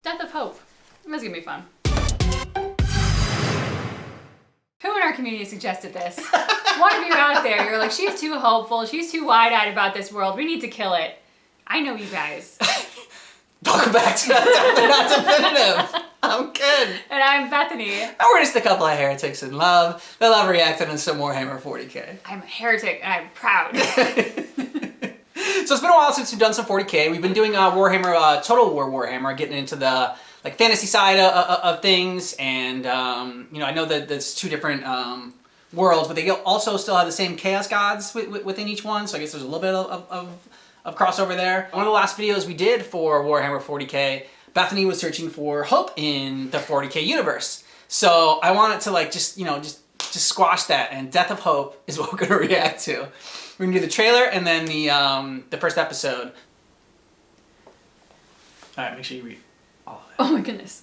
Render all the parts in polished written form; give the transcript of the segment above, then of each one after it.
Death of Hope. This is gonna be fun. Who in our community suggested this? One of you out there, you're like, she's too hopeful, she's too wide-eyed about this world, we need to kill it. I know you guys. Welcome back to Definitely Not Definitive. I'm Ken. And I'm Bethany. And we're just a couple of heretics in love that love reacting to some Warhammer 40k. I'm a heretic and I'm proud. So it's been a while since we've done some 40k. We've been doing Warhammer, Total War Warhammer, getting into the like fantasy side of things, and you know, I know that there's two different worlds, but they also still have the same chaos gods within each one. So I guess there's a little bit of crossover there. One of the last videos we did for Warhammer 40k, Bethany was searching for hope in the 40k universe. So I wanted to like just squash that, and Death of Hope is what we're gonna react to. We're gonna do the trailer and then the first episode. All right, make sure you read all of it. Oh my goodness.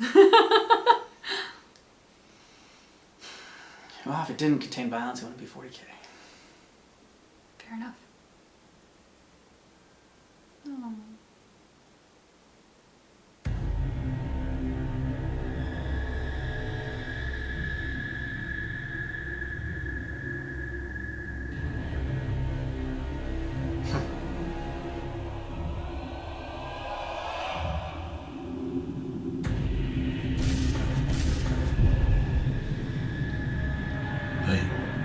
Well, if it didn't contain violence, it wouldn't be 40k. Fair enough. Oh.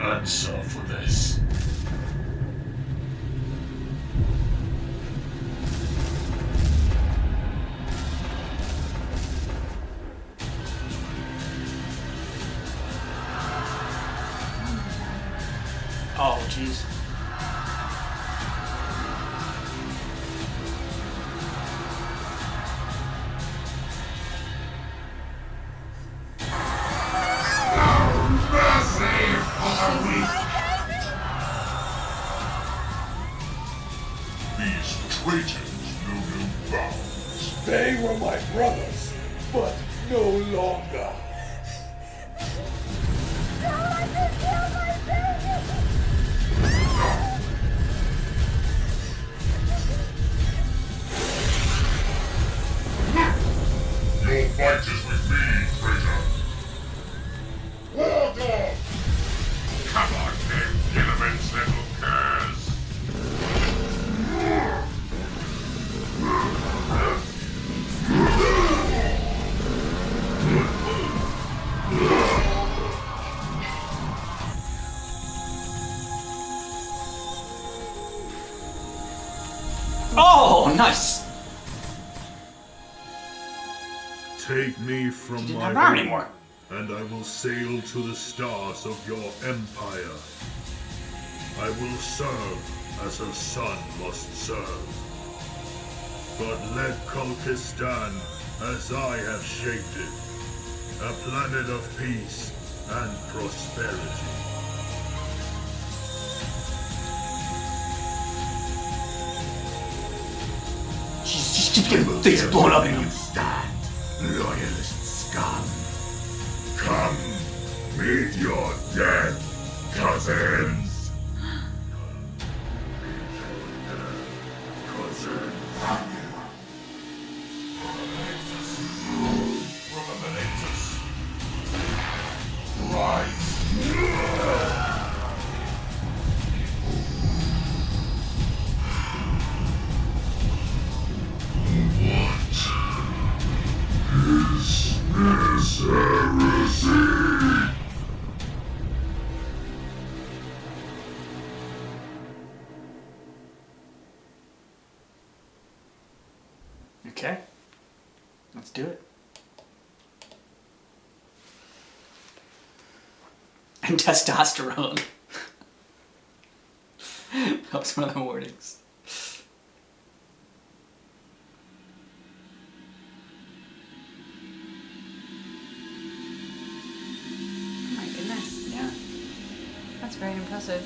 Answer for this. Oh, jeez. These traitors know no bounds. They were my brothers, but no longer. Your fight is with me, traitor. War dog! Come on, then, Gilliman's little curs. Oh, nice. Take me from Didn't my have arm home, anymore. and I will sail to the stars of your empire. I will serve as a son must serve. But let Kulkis stand as I have shaped it, a planet of peace and prosperity. Just keep getting things blown up in him. Stand, loyalist scum. Come, meet your death, cousins. Okay, let's do it. And testosterone. That was one of the warnings. Oh my goodness. Yeah. That's very impressive.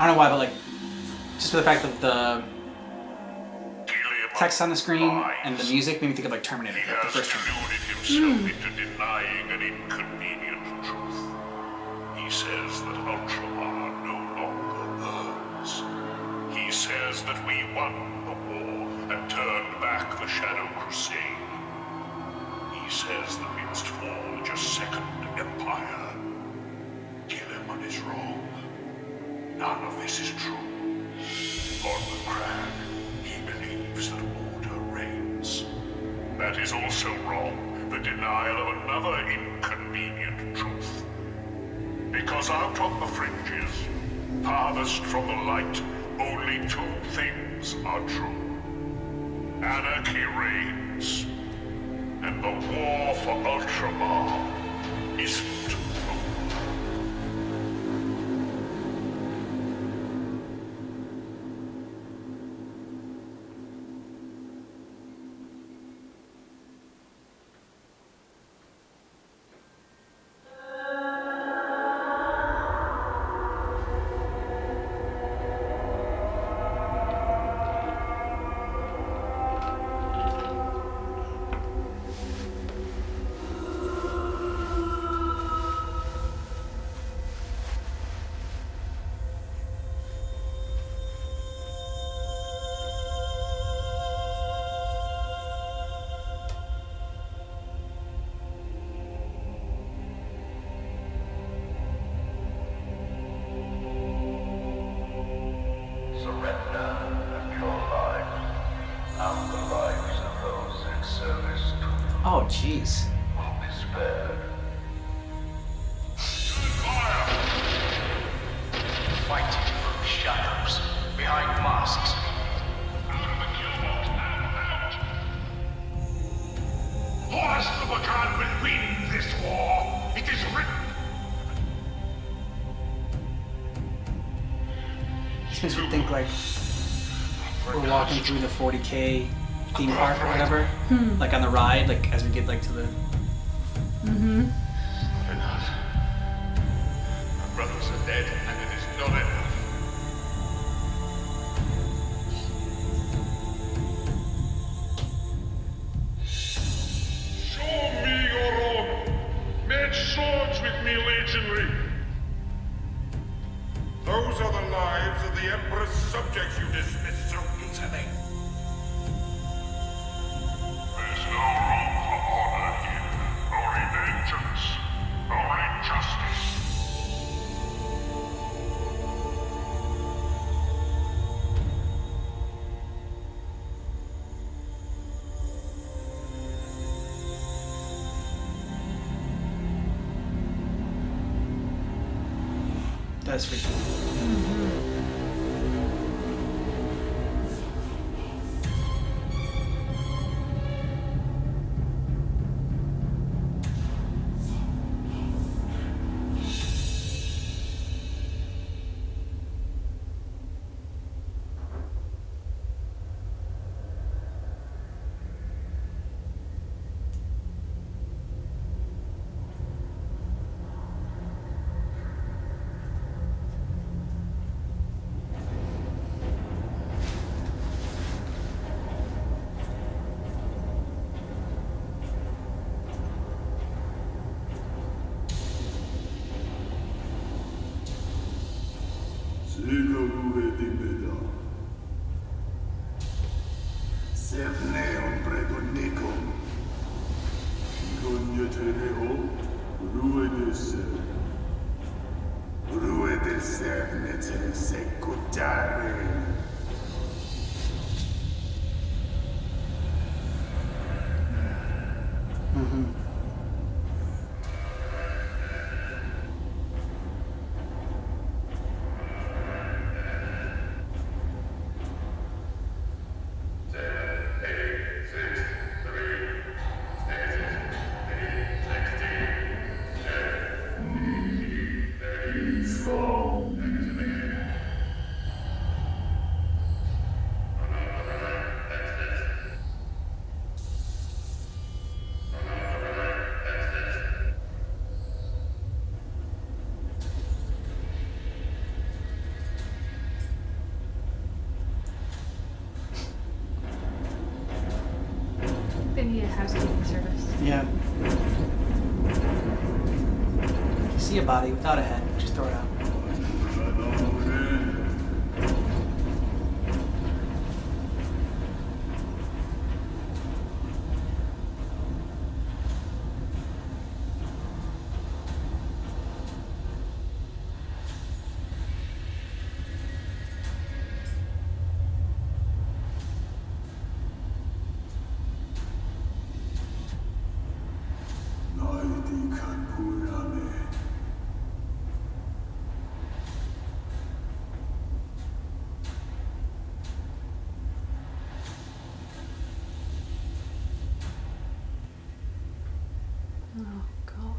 I don't know why, but like, just for the fact that the text on the screen and the music made me think of like Terminator, like the first Terminator. He has deluded himself into denying an inconvenient truth. He says that Ultramar no longer earns. He says that we won the war and turned back the Shadow Crusade. He says that we must forge a second empire. Kill him on his wrong. None of this is true. On the crag, he believes that order reigns. That is also wrong, the denial of another inconvenient truth. Because out on the fringes, farthest from the light, only two things are true. Anarchy reigns, and the war for Ultramar is over. Oh, jeez. Fighting from shadows, behind masks. Horus Lubakan will win this war. It is written. This makes me think like we're walking through the 40K theme park or whatever, like on the ride, like as we get like to the. Enough. My brothers are dead, and it is not enough. Show me your own. Make swords with me, legionary. Those are the lives of the Emperor's subjects you dismiss so easily. There's no room for honor here. Only vengeance. Only justice. That's freaking. They need a housekeeping service. Yeah. If you see a body without a head, just throw it out. Oh, God.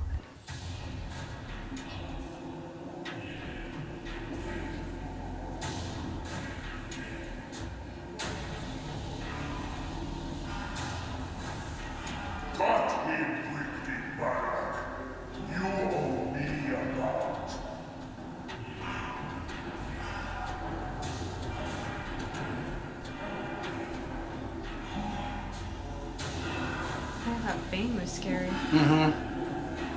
Cut him quickly, Barak. You owe me a lot. I thought Bane was scary. Mm-hmm.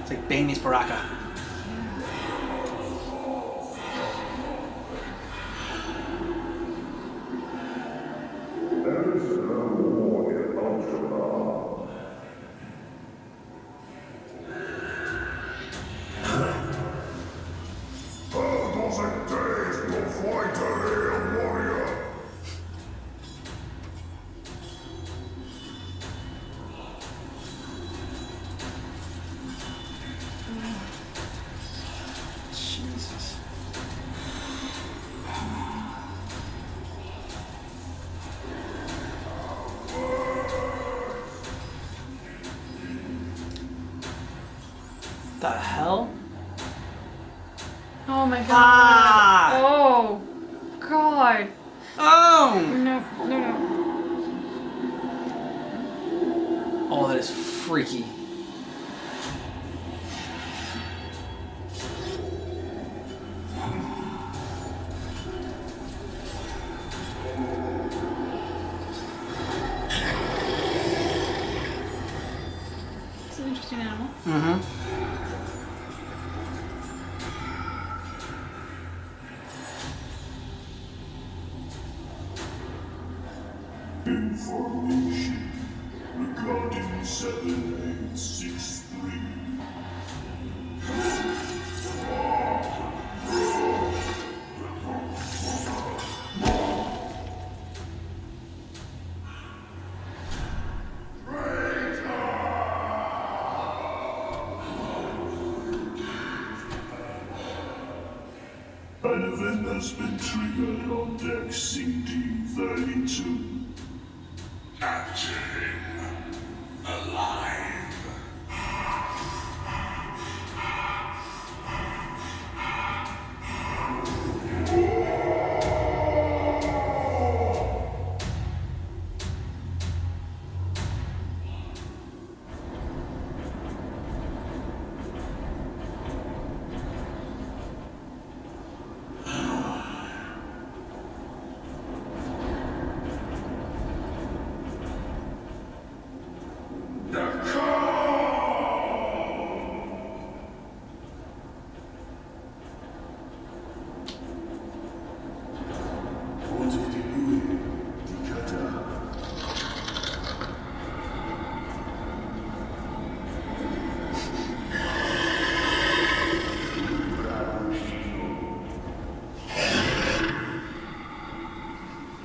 It's like Bane meets Baraka. There is no war in Ultramar. Doesn't days will fight a real warrior. Jesus. The hell? Oh my God. Ah! Oh, God. Oh! No, no, no. Oh, that is freaky. It's an interesting animal. Mm-hmm. Information regarding 7863. An event has been triggered on deck CD32. Capture him alive.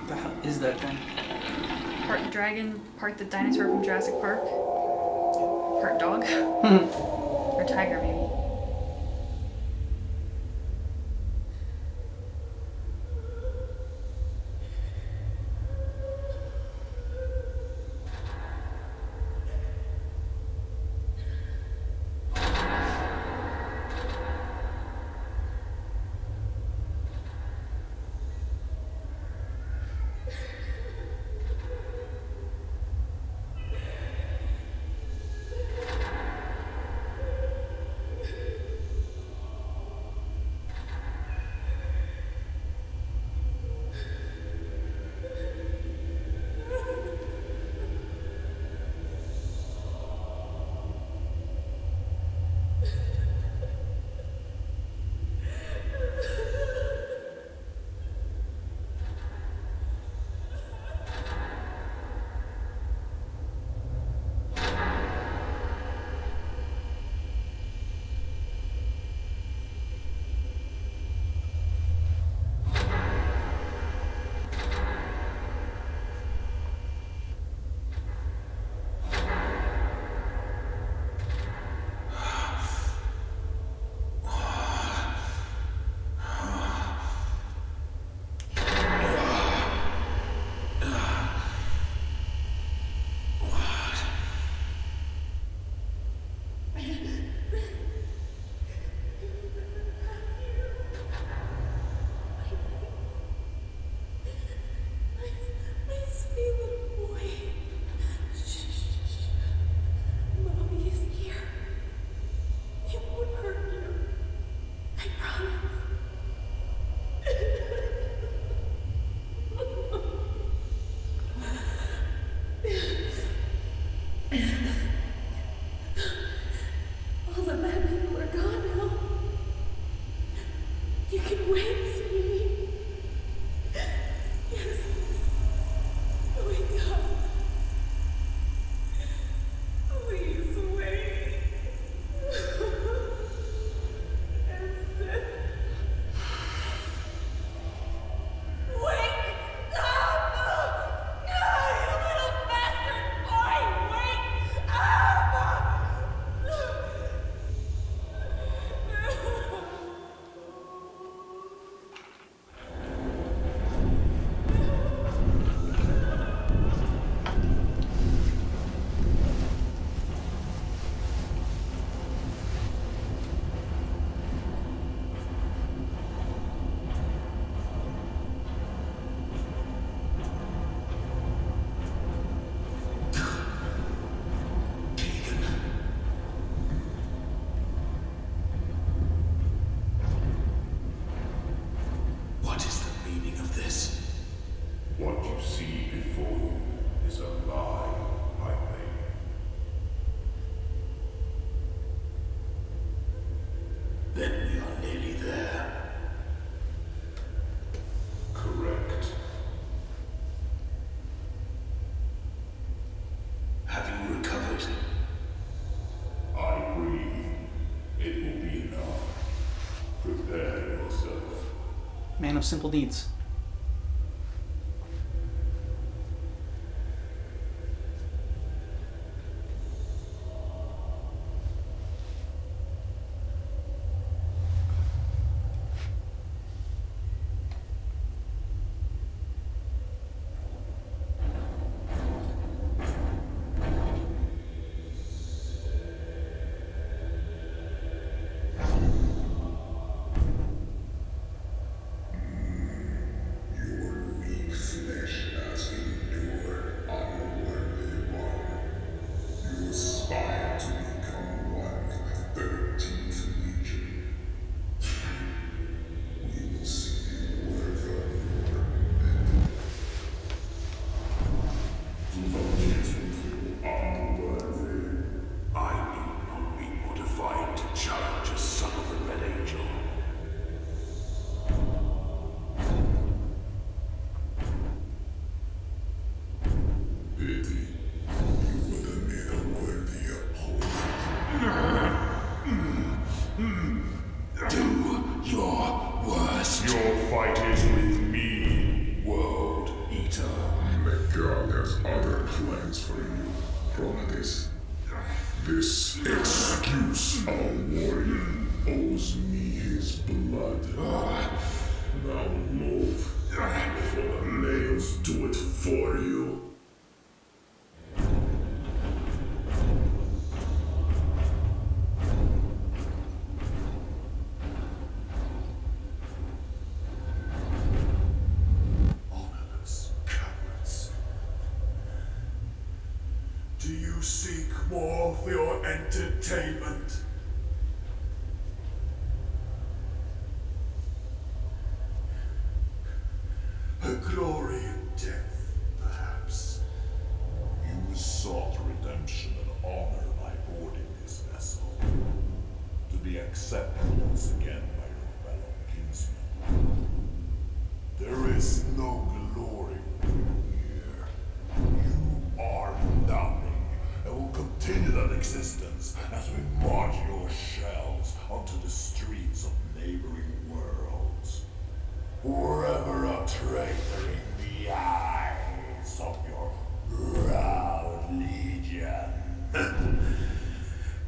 The hell is that thing? Part dragon, part the dinosaur from Jurassic Park. Part dog. Or tiger, maybe. wakes me. Yes, wake up. Please wake. Yes, wake up! You little bastard boy! Wake up! What is the meaning of this? What you see before you is a lie, Highway. Then we are nearly there. Correct. Have you recovered? I breathe. It will be enough. Prepare yourself. Man of simple needs. This excuse our warrior owes me his blood. Now move, before the nails do it for you. Honorless cowards. Do you seek more for your entertainment? A glory in death, perhaps. You sought redemption and honor by boarding this vessel. To be accepted once again by your fellow kinsmen. There is no glory here. You are nothing, and will continue that existence as we march your shells onto the streets of neighboring worlds. Forever a traitor in the eyes of your proud legion.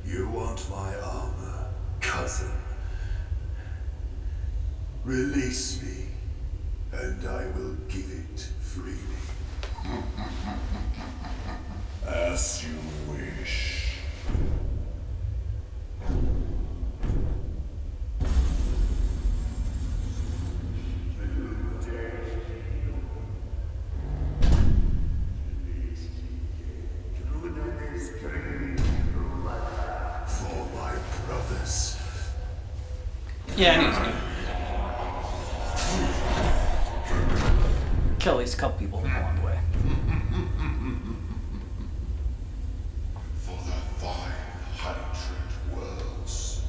You want my armor, cousin? Release me, and I will give it freely. As you wish. For my brothers. Yeah, I knew he was gonna kill at least a couple people along the way. For the 500 worlds.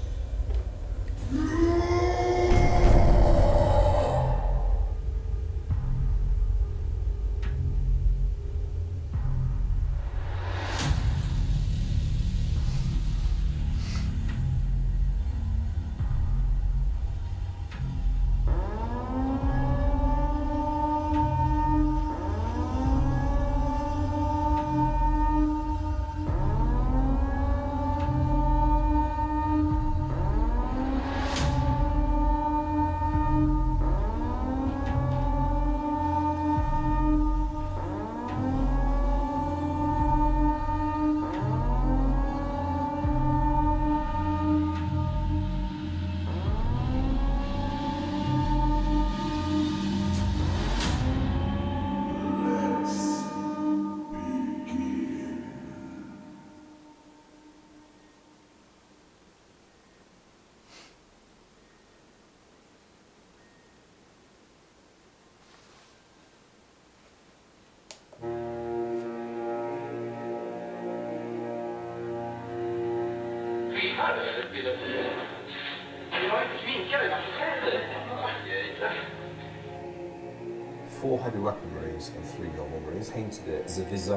Four heavy weapon marines and 3 normal marines painted it as a visage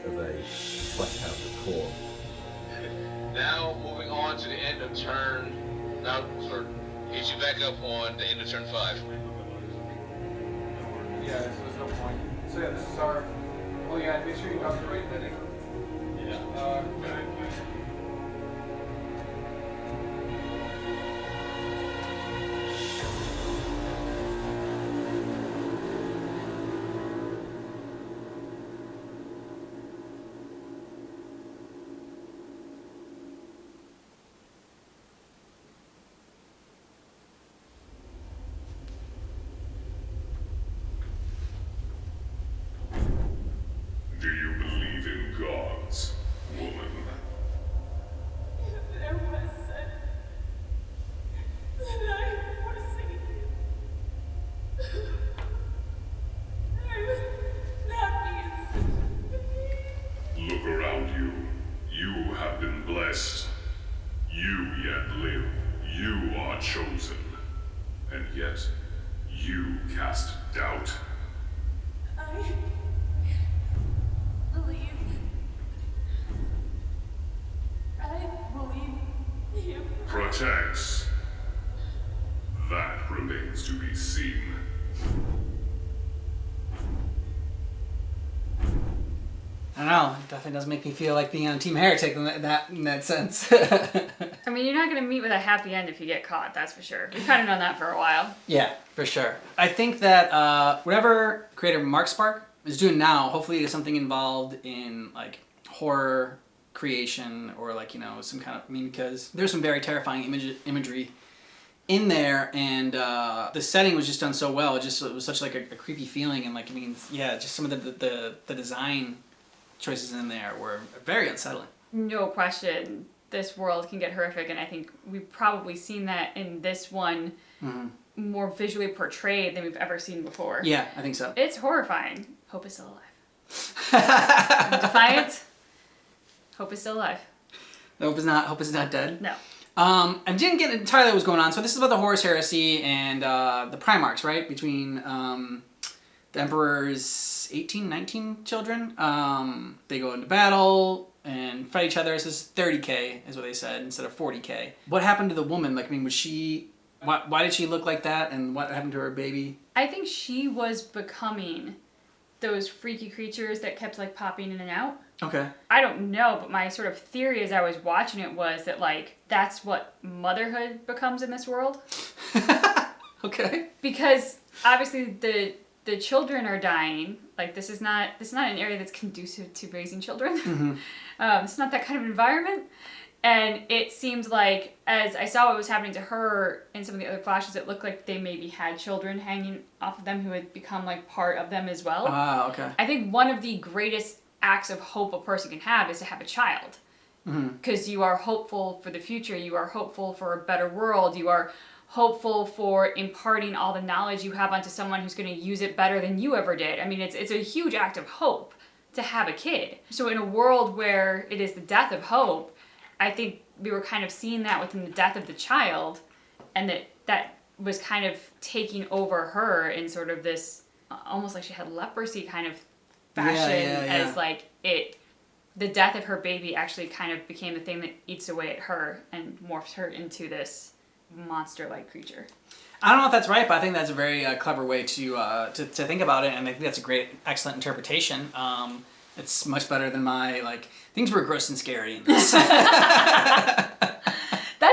of a flesh out of corn. Now, moving on to the end of turn. Now, sir, get you back up on the end of turn 5. Yeah, so there's no point. So yeah, this is our. Oh yeah, make sure you got the right heading. Yeah. Do you believe in gods, woman? There was said that I am forsaken. I would not be in such Look around you. You have been blessed. You yet live. You are chosen. And yet, you cast doubt. I believe. I believe you. Protects. That remains to be seen. I don't know. It definitely does make me feel like being on Team Heretic in that sense. I mean, you're not going to meet with a happy end if you get caught, that's for sure. We've kind of known that for a while. Yeah, for sure. I think that whatever creator Mark Spark is doing now, hopefully there's something involved in like horror creation or like, you know, some kind of, I mean, because there's some very terrifying imagery in there, and the setting was just done so well. It was such like a creepy feeling, and like, I mean, yeah, just some of the design choices in there were very unsettling. No question, this world can get horrific, and I think we've probably seen that in this one more visually portrayed than we've ever seen before. Yeah, I think so. It's horrifying. Hope is still alive. Defiant. Hope is still alive. Hope is not dead. No. I didn't get entirely what was going on. So this is about the Horus Heresy and the Primarchs, right? Between the Emperor's 18, 19 children. They go into battle and fight each other. So this is 30K is what they said instead of 40K. What happened to the woman? Like, I mean, was she... Why did she look like that, and what happened to her baby? I think she was becoming those freaky creatures that kept like popping in and out. Okay. I don't know, but my sort of theory as I was watching it was that like that's what motherhood becomes in this world. Okay. Because obviously the children are dying. Like this is not an area that's conducive to raising children. Mm-hmm. It's not that kind of environment. And it seems like, as I saw what was happening to her in some of the other flashes, it looked like they maybe had children hanging off of them who had become like part of them as well. Ah, okay. I think one of the greatest acts of hope a person can have is to have a child. Because you are hopeful for the future, you are hopeful for a better world, you are hopeful for imparting all the knowledge you have onto someone who's going to use it better than you ever did. I mean, it's a huge act of hope to have a kid. So in a world where it is the death of hope, I think we were kind of seeing that within the death of the child, and that was kind of taking over her in sort of this, almost like she had leprosy kind of fashion, as like the death of her baby actually kind of became the thing that eats away at her and morphs her into this monster-like creature. I don't know if that's right, but I think that's a very clever way to think about it, and I think that's a great, excellent interpretation. It's much better than my, like, things were gross and scary in this. That's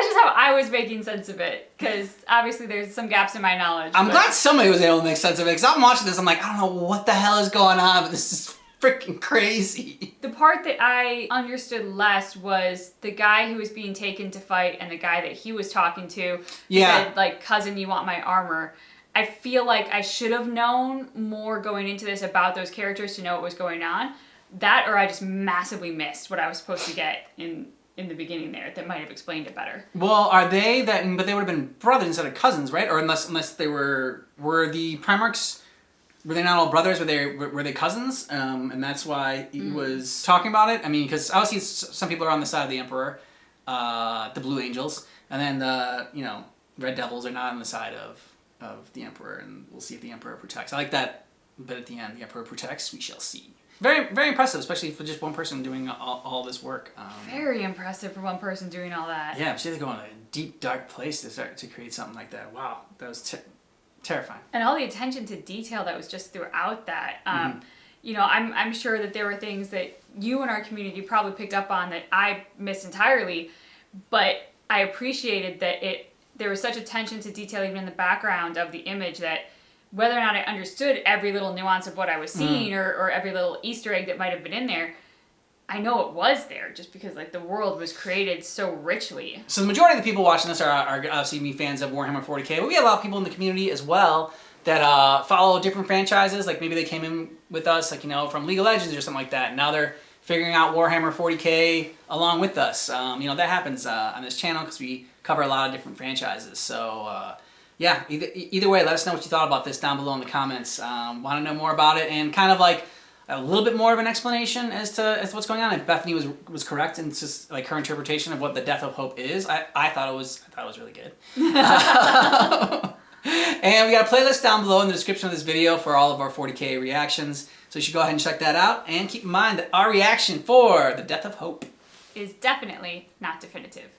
just how I was making sense of it, because obviously there's some gaps in my knowledge. I'm glad somebody was able to make sense of it, because I'm watching this, I'm like, I don't know what the hell is going on, but this is freaking crazy. The part that I understood less was the guy who was being taken to fight and the guy that he was talking to said, like, cousin, you want my armor. I feel like I should have known more going into this about those characters to know what was going on. That, or I just massively missed what I was supposed to get in the beginning there that might have explained it better. Well, are they that? But they would have been brothers instead of cousins, right? Or unless they were the Primarchs, were they not all brothers? Were they cousins? And that's why he was talking about it. I mean, because obviously some people are on the side of the Emperor, the Blue Angels, and then the Red Devils are not on the side of the Emperor, and we'll see if the Emperor protects. I like that, but at the end, the Emperor protects. We shall see. Very, very impressive, especially for just one person doing all this work. Very impressive for one person doing all that. Yeah, I'm sure they go in a deep, dark place to create something like that. Wow, that was terrifying. And all the attention to detail that was just throughout that. I'm sure that there were things that you in our community probably picked up on that I missed entirely, but I appreciated that there was such attention to detail even in the background of the image that whether or not I understood every little nuance of what I was seeing or every little Easter egg that might have been in there, I know it was there just because like the world was created so richly. So the majority of the people watching this are obviously me fans of Warhammer 40k, but we have a lot of people in the community as well that follow different franchises. Like maybe they came in with us, like from League of Legends or something like that. And now they're figuring out Warhammer 40k along with us. That happens on this channel because we cover a lot of different franchises. So yeah, either way, let us know what you thought about this down below in the comments. Want to know more about it and kind of like a little bit more of an explanation as to what's going on. If Bethany was correct and it's just like her interpretation of what the Death of Hope is, I thought it was really good. And we got a playlist down below in the description of this video for all of our 40k reactions. So you should go ahead and check that out. And keep in mind that our reaction for the Death of Hope is definitely not definitive.